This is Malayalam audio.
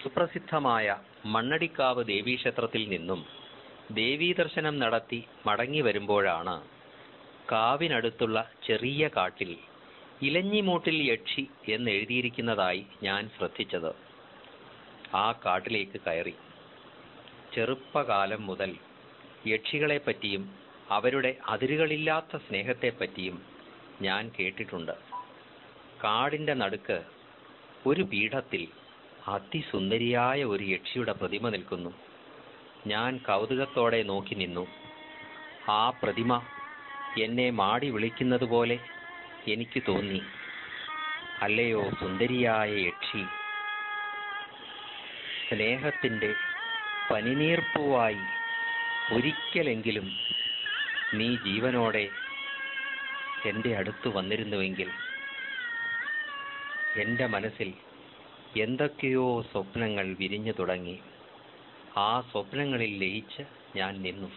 സുപ്രസിദ്ധമായ മണ്ണടിക്കാവ് ദേവീക്ഷേത്രത്തിൽ നിന്നും ദേവീദർശനം നടത്തി മടങ്ങി വരുമ്പോഴാണ് കാവിനടുത്തുള്ള ചെറിയ കാട്ടിൽ ഇലഞ്ഞിമൂട്ടിൽ യക്ഷി എന്നെഴുതിയിരിക്കുന്നതായി ഞാൻ ശ്രദ്ധിച്ചത്. ആ കാട്ടിലേക്ക് കയറി. ചെറുപ്പകാലം മുതൽ യക്ഷികളെപ്പറ്റിയും അവരുടെ അതിരുകളില്ലാത്ത സ്നേഹത്തെപ്പറ്റിയും ഞാൻ കേട്ടിട്ടുണ്ട്. കാടിൻ്റെ നടുക്ക് ഒരു പീഠത്തിൽ അതിസുന്ദരിയായ ഒരു യക്ഷിയുടെ പ്രതിമ നിൽക്കുന്നു. ഞാൻ കൗതുകത്തോടെ നോക്കി നിന്നു. ആ പ്രതിമ എന്നെ മാടി വിളിക്കുന്നത് പോലെ എനിക്ക് തോന്നി. അല്ലയോ സുന്ദരിയായ യക്ഷി, സ്നേഹത്തിൻ്റെ പനിനീർപ്പൂവായി ഒരിക്കലെങ്കിലും നീ ജീവനോടെ എൻ്റെ അടുത്ത് വന്നിരുന്നുവെങ്കിൽ. എൻ്റെ മനസ്സിൽ എന്തൊക്കെയോ സ്വപ്നങ്ങൾ വിരിഞ്ഞു തുടങ്ങി. ആ സ്വപ്നങ്ങളിൽ ലയിച്ച് ഞാൻ നിന്നു.